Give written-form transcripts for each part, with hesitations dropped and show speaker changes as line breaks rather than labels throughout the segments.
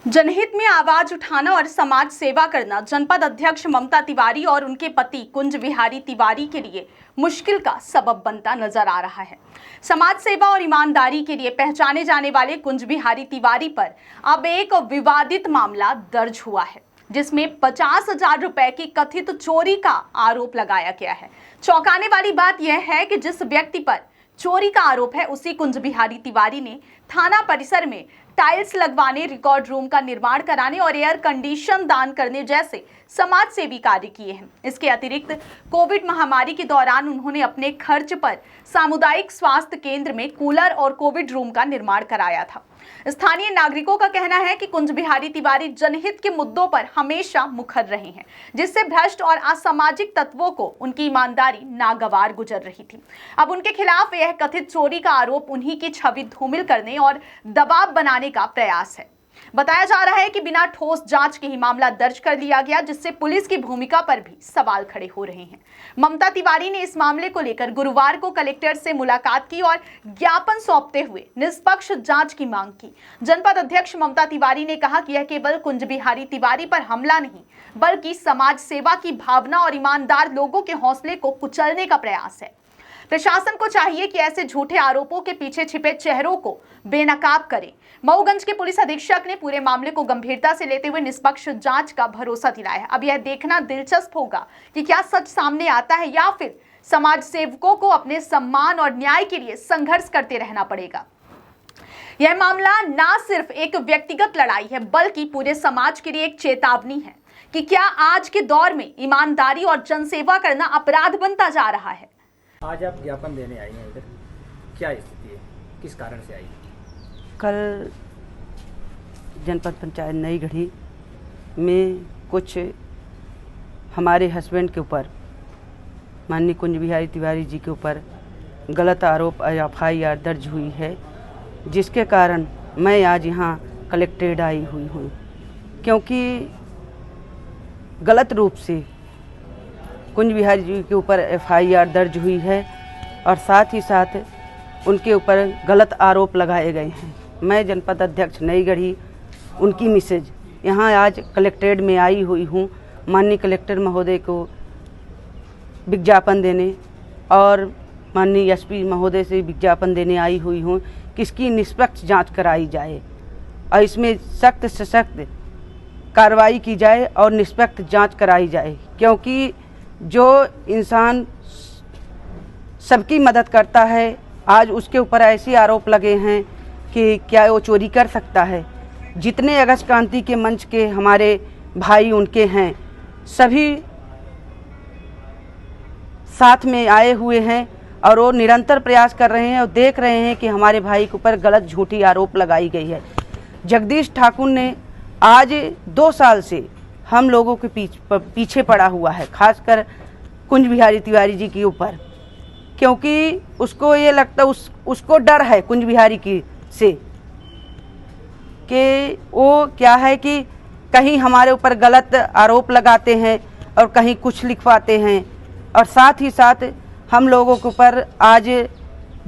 जनहित में आवाज उठाना और समाज सेवा करना जनपद अध्यक्ष ममता तिवारी और उनके पति कुंज बिहारी तिवारी के लिए मुश्किल का सबब बनता नजर आ रहा है। समाज सेवा और ईमानदारी के लिए पहचाने जाने वाले कुंज बिहारी तिवारी पर अब एक विवादित मामला दर्ज हुआ है, जिसमें 50,000 रुपए की कथित चोरी का आरोप लगाया गया है। चौंकाने वाली बात यह है कि जिस व्यक्ति पर चोरी का आरोप है, उसी कुंज बिहारी तिवारी ने थाना परिसर में टाइल्स लगवाने, रिकॉर्ड रूम का निर्माण कराने और एयर कंडीशन दान करने जैसे समाज सेवी कार्य किए हैं। इसके अतिरिक्त कोविड महामारी के दौरान उन्होंने अपने खर्च पर सामुदायिक स्वास्थ्य केंद्र में कूलर और कोविड रूम का निर्माण कराया था। स्थानीय नागरिकों का कहना है कि कुंज बिहारी तिवारी जनहित के मुद्दों पर हमेशा मुखर रहे हैं, जिससे भ्रष्ट और असामाजिक तत्वों को उनकी ईमानदारी नागवार गुजर रही थी। अब उनके खिलाफ यह कथित चोरी का आरोप उन्हीं की छवि धूमिल करने और दबाव बनाने का प्रयास है। बताया जा रहा है कि बिना ठोस जांच के ही मामला दर्ज कर लिया गया, जिससे पुलिस की भूमिका पर भी सवाल खड़े हो रहे हैं। ममता तिवारी ने इस मामले को लेकर गुरुवार को कलेक्टर से मुलाकात की और ज्ञापन सौंपते हुए निष्पक्ष जांच की मांग की। जनपद अध्यक्ष ममता तिवारी ने कहा कि यह केवल कुंज बिहारी तिवारी पर हमला नहीं, बल्कि समाज सेवा की भावना और ईमानदार लोगों के हौसले को कुचलने का प्रयास है। प्रशासन को चाहिए कि ऐसे झूठे आरोपों के पीछे छिपे चेहरों को बेनकाब करे। मऊगंज के पुलिस अधीक्षक ने पूरे मामले को गंभीरता से लेते हुए निष्पक्ष जांच का भरोसा दिलाया। अब यह देखना दिलचस्प होगा कि क्या सच सामने आता है या फिर समाज सेवकों को अपने सम्मान और न्याय के लिए संघर्ष करते रहना पड़ेगा। यह मामला न सिर्फ एक व्यक्तिगत लड़ाई है, बल्कि पूरे समाज के लिए एक चेतावनी है कि क्या आज के दौर में ईमानदारी और जनसेवा करना अपराध बनता जा रहा है।
आज आप ज्ञापन देने आई हैं इधर, क्या स्थिति है, किस कारण से आई?
कल जनपद पंचायत नई गढ़ी में कुछ हमारे हस्बैंड के ऊपर, माननीय कुंज बिहारी तिवारी जी के ऊपर गलत आरोप FIR दर्ज हुई है, जिसके कारण मैं आज यहाँ कलेक्ट्रेट आई हुई हूँ, क्योंकि गलत रूप से कुंज बिहारी जी के ऊपर FIR दर्ज हुई है और साथ ही साथ उनके ऊपर गलत आरोप लगाए गए हैं। मैं जनपद अध्यक्ष नई गढ़ी, उनकी मिसेज यहाँ आज कलेक्ट्रेट में आई हुई हूँ माननीय कलेक्टर महोदय को विज्ञापन देने और माननीय SP महोदय से विज्ञापन देने आई हुई हूँ कि इसकी निष्पक्ष जांच कराई जाए और इसमें सख्त से सख्त कार्रवाई की जाए और निष्पक्ष जांच कराई जाए, क्योंकि जो इंसान सबकी मदद करता है, आज उसके ऊपर ऐसे आरोप लगे हैं कि क्या वो चोरी कर सकता है। जितने अगस्त क्रांति के मंच के हमारे भाई उनके हैं, सभी साथ में आए हुए हैं और वो निरंतर प्रयास कर रहे हैं और देख रहे हैं कि हमारे भाई के ऊपर गलत झूठी आरोप लगाई गई है। जगदीश ठाकुर ने आज 2 साल से हम लोगों के पीछे पड़ा हुआ है, खासकर कुंज बिहारी तिवारी जी के ऊपर, क्योंकि उसको ये लगता उसको डर है कुंज बिहारी की से कि वो क्या है कि कहीं हमारे ऊपर गलत आरोप लगाते हैं और कहीं कुछ लिखवाते हैं, और साथ ही साथ हम लोगों के ऊपर आज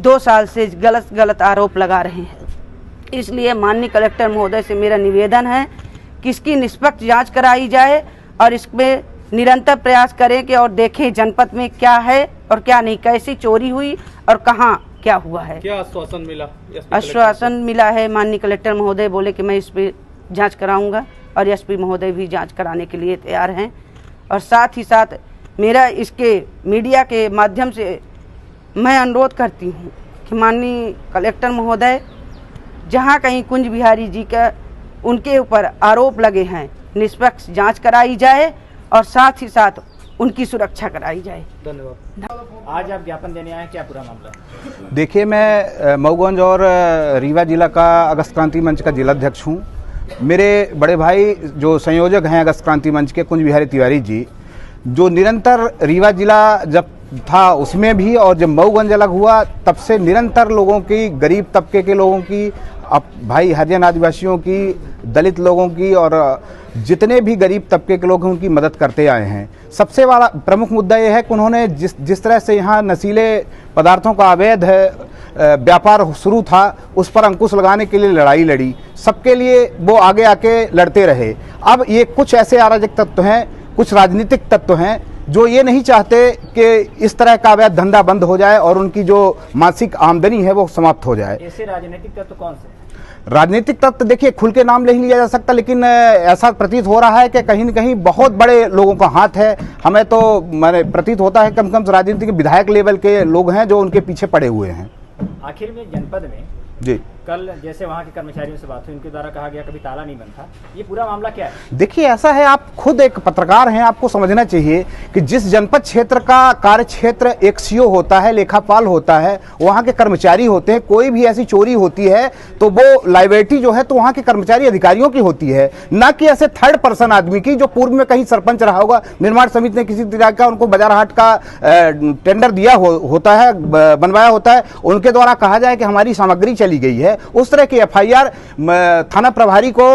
2 साल से गलत आरोप लगा रहे हैं। इसलिए माननीय कलेक्टर महोदय से मेरा निवेदन है कि इसकी निष्पक्ष जांच कराई जाए और इसमें निरंतर प्रयास करें कि और देखें जनपद में क्या है और क्या नहीं, कैसी चोरी हुई और कहाँ क्या हुआ है।
क्या आश्वासन मिला?
आश्वासन मिला है, माननीय कलेक्टर महोदय बोले कि मैं इस पे जांच कराऊंगा और SP महोदय भी जांच कराने के लिए तैयार हैं। और साथ ही साथ मेरा इसके मीडिया के माध्यम से मैं अनुरोध करती हूँ कि माननीय कलेक्टर महोदय, जहाँ कहीं कुंज बिहारी जी का उनके ऊपर आरोप लगे हैं, निष्पक्ष जांच कराई जाए और साथ ही साथ उनकी सुरक्षा कराई जाए।
धन्यवाद। आज आप ज्ञापन देने आए, क्या पूरा मामला?
देखिए, मैं मऊगंज और रीवा जिला का अगस्त क्रांति मंच का जिलाध्यक्ष हूँ। मेरे बड़े भाई जो संयोजक हैं अगस्त क्रांति मंच के, कुंज बिहारी तिवारी जी, जो निरंतर रीवा जिला जब था उसमें भी और जब मऊगंज अलग हुआ तब से निरंतर लोगों की, गरीब तबके के लोगों की, अब भाई हरिजन आदिवासियों की, दलित लोगों की और जितने भी गरीब तबके के लोग हैं उनकी मदद करते आए हैं। सबसे बड़ा प्रमुख मुद्दा ये है कि उन्होंने जिस तरह से यहाँ नशीले पदार्थों का अवैध व्यापार शुरू था उस पर अंकुश लगाने के लिए लड़ाई लड़ी, सबके लिए वो आगे आके लड़ते रहे। अब ये कुछ ऐसे अराजक तत्व हैं, कुछ राजनीतिक तत्व हैं जो ये नहीं चाहते कि इस तरह का अवैध धंधा बंद हो जाए और उनकी जो मासिक आमदनी है वो समाप्त हो जाए।
ऐसे राजनीतिक तत्व कौन से?
राजनीतिक तत्व देखिए खुल के नाम नहीं लिया जा सकता, लेकिन ऐसा प्रतीत हो रहा है कि कहीं न कहीं बहुत बड़े लोगों का हाथ है। हमें तो मैंने प्रतीत होता है कम से कम राजनीतिक विधायक लेवल के लोग हैं जो उनके पीछे पड़े हुए हैं।
आखिर में जनपद में
जी
कल जैसे वहाँ के कर्मचारियों से बात हुई, उनके द्वारा कहा गया कभी ताला नहीं बंद था, ये पूरा मामला क्या है?
देखिए ऐसा है, आप खुद एक पत्रकार हैं, आपको समझना चाहिए कि जिस जनपद क्षेत्र का कार्य क्षेत्र एक सीओ होता है, लेखापाल होता है, वहाँ के कर्मचारी होते हैं, कोई भी ऐसी चोरी होती है तो वो लाइबिलिटी जो है तो वहाँ के कर्मचारी अधिकारियों की होती है, ना कि ऐसे थर्ड पर्सन आदमी की जो पूर्व में कहीं सरपंच रहा होगा, निर्माण समिति ने किसी तरह का उनको बाजार हाट का टेंडर दिया होता है, बनवाया होता है, उनके द्वारा कहा जाए कि हमारी सामग्री चली गई है। उस तरह की एफआईआर थाना प्रभारी को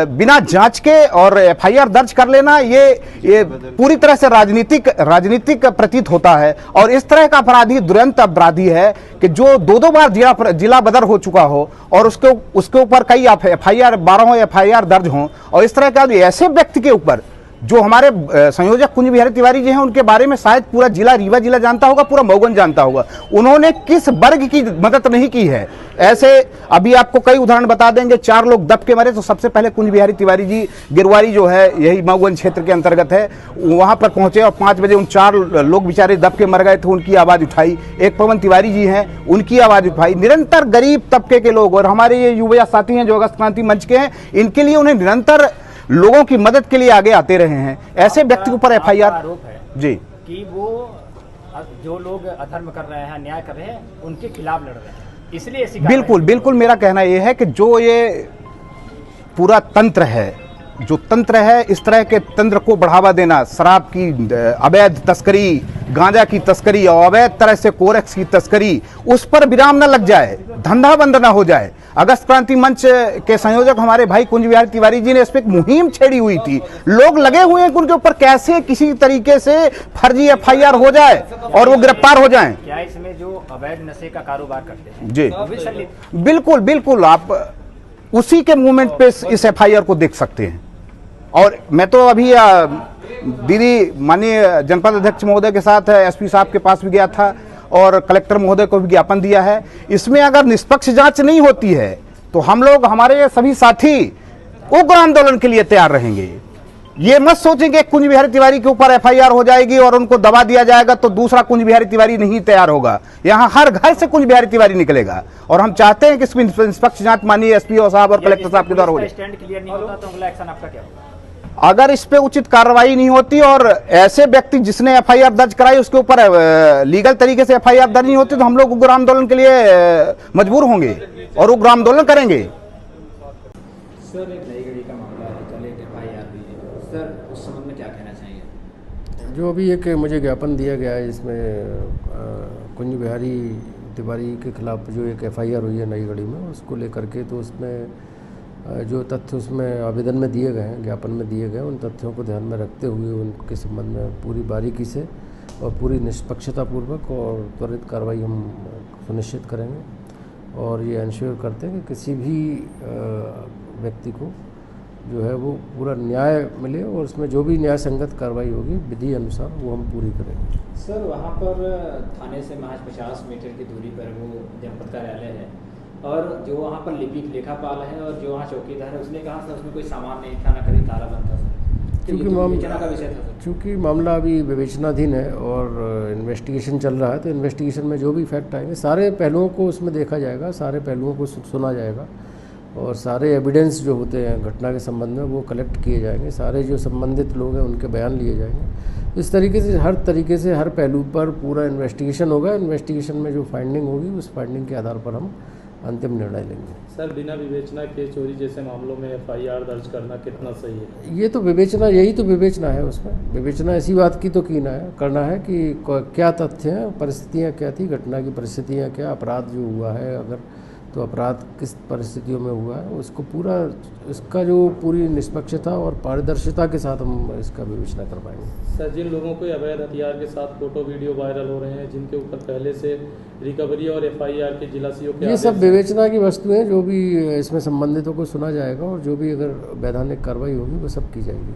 बिना जांच के और एफआईआर दर्ज कर लेना ये पूरी तरह से राजनीतिक प्रतीत होता है। और इस तरह का अपराधी दुरंत अपराधी है कि जो दो बार जिला बदर हो चुका हो और उसके ऊपर कई एफआईआर 12 एफआईआर दर्ज हों, और इस तरह का ऐसे व्यक्ति के ऊपर जो हमारे संयोजक कुंज बिहारी तिवारी जी हैं उनके बारे में शायद पूरा जिला रीवा जिला जानता होगा, पूरा मऊगंज जानता होगा, उन्होंने किस वर्ग की मदद नहीं की है। ऐसे अभी आपको कई उदाहरण बता देंगे, 4 लोग दब के मरे तो सबसे पहले कुंज बिहारी तिवारी जी गिरवारी जो है यही मऊगंज क्षेत्र के अंतर्गत है, वहां पर पहुंचे और 5 बजे उन 4 लोग बेचारे दब के मर गए थे, उनकी आवाज उठाई। एक पवन तिवारी जी हैं, उनकी आवाज उठाई। निरंतर गरीब तबके के लोग और हमारे ये युवा साथी हैं जो अगस्त क्रांति मंच के हैं, इनके लिए उन्हें निरंतर लोगों की मदद के लिए आगे आते रहे हैं। ऐसे व्यक्ति के ऊपर एफआईआर
आरोप है
जी
कि वो जो लोग अधर्म कर रहे हैं, अन्याय कर रहे हैं, उनके खिलाफ लड़ रहे हैं, इसलिए ऐसी
बिल्कुल मेरा कहना यह है कि जो ये पूरा तंत्र है, जो तंत्र है, इस तरह के तंत्र को बढ़ावा देना, शराब की अवैध तस्करी, गांजा की तस्करी और अवैध तरह से कोरेक्स की तस्करी, उस पर विराम न लग जाए, धंधा बंद न हो जाए। अगस्त क्रांति मंच के संयोजक हमारे भाई कुंज बिहारी तिवारी जी ने इस पर एक मुहिम छेड़ी हुई थी। लोग लगे हुए हैं कि उनके ऊपर कैसे किसी तरीके से फर्जी एफआईआर हो जाए और वो गिरफ्तार हो जाएं।
क्या इसमें जो अवैध नशे का कारोबार करते हैं
जी बिल्कुल आप उसी के मूवमेंट पे इस एफआईआर को देख सकते हैं। और मैं तो अभी दीदी माननीय जनपद अध्यक्ष महोदय के साथ एसपी साहब के पास भी गया था और कलेक्टर महोदय को भी ज्ञापन दिया है। इसमें अगर निष्पक्ष जांच नहीं होती है तो हम लोग, हमारे सभी साथी उग्र आंदोलन के लिए तैयार रहेंगे। ये मत सोचेंगे कुंज बिहारी तिवारी के ऊपर एफआईआर हो जाएगी और उनको दबा दिया जाएगा तो दूसरा कुंज बिहारी तिवारी नहीं तैयार होगा। यहाँ हर घर से कुंज बिहारी तिवारी निकलेगा और हम चाहते हैं कि इसमें निष्पक्ष जांच माननीय एसपी साहब और कलेक्टर साहब के द्वारा हो जाए।
स्टैंड क्लियर नहीं होता तो अगला एक्शन आपका क्या होगा?
अगर इस पे उचित कार्रवाई नहीं होती और ऐसे व्यक्ति जिसने एफआईआर दर्ज कराई उसके ऊपर लीगल तरीके से एफआईआर दर्ज नहीं होती तो हम लोग उग्र आंदोलन के लिए मजबूर होंगे और उग्र आंदोलन करेंगे।
सर एक नई घड़ी का मामला है, कल एक एफआईआर हुई है, सर उस संबंध में क्या कहना चाहिए?
जो अभी एक मुझे ज्ञापन दिया गया है इसमें कुंज बिहारी तिवारी के खिलाफ जो एक एफआईआर हुई है नई घड़ी में, उसको लेकर के तो उसमें जो तथ्य उसमें आवेदन में दिए गए हैं, ज्ञापन में दिए गए, उन तथ्यों को ध्यान में रखते हुए उनके संबंध में पूरी बारीकी से और पूरी निष्पक्षतापूर्वक और त्वरित कार्रवाई हम सुनिश्चित करेंगे और ये इंश्योर करते हैं कि किसी भी व्यक्ति को जो है वो पूरा न्याय मिले और उसमें जो भी न्याय संगत कार्रवाई होगी विधि अनुसार वो हम पूरी करेंगे।
सर वहाँ पर थाने से महज 50 मीटर की दूरी पर वो जनपद कार्यालय है और जो वहाँ पर लिपिक लेखापाल है और जो वहाँ चौकीदार है, उसने कहा था उसमें कोई सामान नहीं था, ना कभी ताला बंद था।
चूँकि मामला अभी विवेचनाधीन है और इन्वेस्टिगेशन चल रहा है तो इन्वेस्टिगेशन में जो भी फैक्ट आएंगे सारे पहलुओं को उसमें देखा जाएगा, सारे पहलुओं को सुना जाएगा और सारे एविडेंस जो होते हैं घटना के संबंध में वो कलेक्ट किए जाएंगे, सारे जो संबंधित लोग हैं उनके बयान लिए जाएंगे। इस तरीके से हर पहलू पर पूरा इन्वेस्टिगेशन होगा। इन्वेस्टिगेशन में जो फाइंडिंग होगी उस फाइंडिंग के आधार पर हम अंतिम निर्णय लेंगे।
सर बिना विवेचना के चोरी जैसे मामलों में एफआईआर दर्ज करना कितना सही है?
ये तो विवेचना, यही तो विवेचना है। उसमें विवेचना इसी बात की तो करना है कि क्या तथ्य हैं, परिस्थितियाँ क्या थी, घटना की परिस्थितियाँ क्या, अपराध जो हुआ है, अगर तो अपराध किस परिस्थितियों में हुआ है उसको पूरा, इसका जो पूरी निष्पक्षता और पारदर्शिता के साथ हम इसका विवेचना कर पाएंगे।
सर, जिन लोगों को अवैध हथियार के साथ फोटो वीडियो वायरल हो रहे हैं, जिनके ऊपर पहले से रिकवरी और FIR के जिला सीओ के
ये सब विवेचना की वस्तु हैं, जो भी इसमें संबंधितों को सुना जाएगा और जो भी अगर वैधानिक कार्रवाई होगी वो सब की जाएगी।